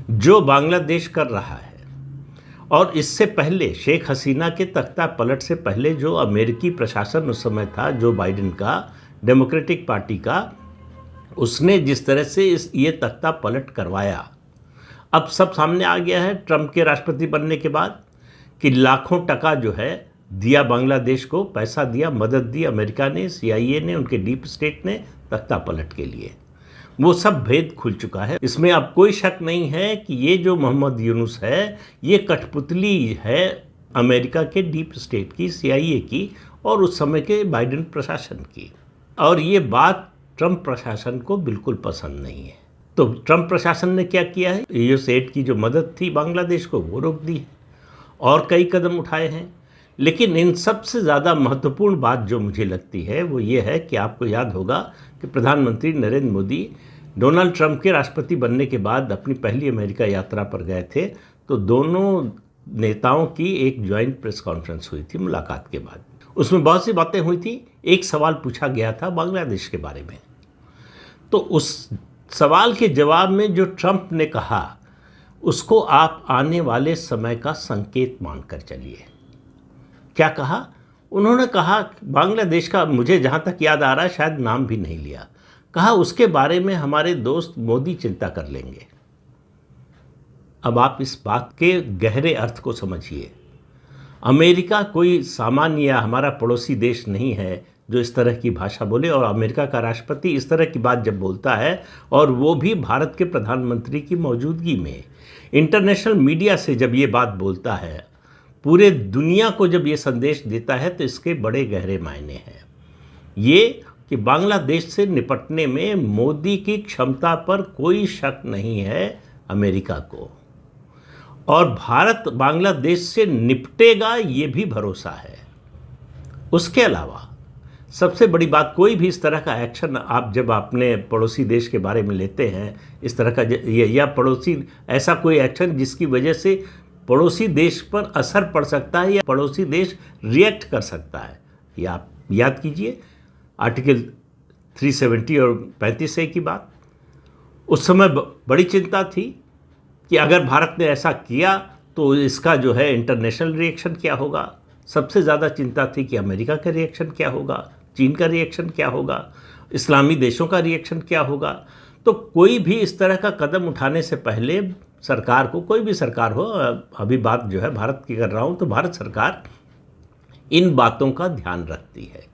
जो बांग्लादेश कर रहा है, और इससे पहले शेख हसीना के तख्ता पलट से पहले जो अमेरिकी प्रशासन उस समय था, जो बाइडेन का, डेमोक्रेटिक पार्टी का, उसने जिस तरह से ये तख्ता पलट करवाया, अब सब सामने आ गया है ट्रंप के राष्ट्रपति बनने के बाद कि लाखों टका जो है दिया बांग्लादेश को, पैसा दिया, मदद दी अमेरिका ने, CIA ने, उनके डीप स्टेट ने तख्ता पलट के लिए। वो सब भेद खुल चुका है। इसमें अब कोई शक नहीं है कि ये जो मोहम्मद यूनुस है, ये कठपुतली है अमेरिका के डीप स्टेट की, CIA की और उस समय के बाइडेन प्रशासन की। और ये बात ट्रंप प्रशासन को बिल्कुल पसंद नहीं है। तो ट्रंप प्रशासन ने क्या किया है, USAID की जो मदद थी बांग्लादेश को, वो रोक दी है और कई कदम उठाए हैं। लेकिन इन सबसे ज़्यादा महत्वपूर्ण बात जो मुझे लगती है वो ये है कि आपको याद होगा कि प्रधानमंत्री नरेंद्र मोदी डोनाल्ड ट्रंप के राष्ट्रपति बनने के बाद अपनी पहली अमेरिका यात्रा पर गए थे, तो दोनों नेताओं की एक ज्वाइंट प्रेस कॉन्फ्रेंस हुई थी मुलाकात के बाद। उसमें बहुत सी बातें हुई थी। एक सवाल पूछा गया था बांग्लादेश के बारे में, तो उस सवाल के जवाब में जो ट्रंप ने कहा उसको आप आने वाले समय का संकेत मानकर चलिए। क्या कहा उन्होंने? कहा बांग्लादेश का, मुझे जहाँ तक याद आ रहा है शायद नाम भी नहीं लिया, कहा उसके बारे में हमारे दोस्त मोदी चिंता कर लेंगे। अब आप इस बात के गहरे अर्थ को समझिए। अमेरिका कोई सामान्य या हमारा पड़ोसी देश नहीं है जो इस तरह की भाषा बोले, और अमेरिका का राष्ट्रपति इस तरह की बात जब बोलता है, और वो भी भारत के प्रधानमंत्री की मौजूदगी में, इंटरनेशनल मीडिया से जब ये बात बोलता है, पूरे दुनिया को जब ये संदेश देता है, तो इसके बड़े गहरे मायने हैं। ये कि बांग्लादेश से निपटने में मोदी की क्षमता पर कोई शक नहीं है अमेरिका को, और भारत बांग्लादेश से निपटेगा ये भी भरोसा है। उसके अलावा सबसे बड़ी बात, कोई भी इस तरह का एक्शन आप जब अपने पड़ोसी देश के बारे में लेते हैं, इस तरह का या पड़ोसी ऐसा कोई एक्शन जिसकी वजह से पड़ोसी देश पर असर पड़ सकता है या पड़ोसी देश रिएक्ट कर सकता है, या आप याद कीजिए आर्टिकल 370 और 35A की बात। उस समय बड़ी चिंता थी कि अगर भारत ने ऐसा किया तो इसका जो है इंटरनेशनल रिएक्शन क्या होगा। सबसे ज़्यादा चिंता थी कि अमेरिका का रिएक्शन क्या होगा, चीन का रिएक्शन क्या होगा, इस्लामी देशों का रिएक्शन क्या होगा। तो कोई भी इस तरह का कदम उठाने से पहले सरकार को, कोई भी सरकार हो, अभी बात जो है भारत की कर रहा हूँ, तो भारत सरकार इन बातों का ध्यान रखती है।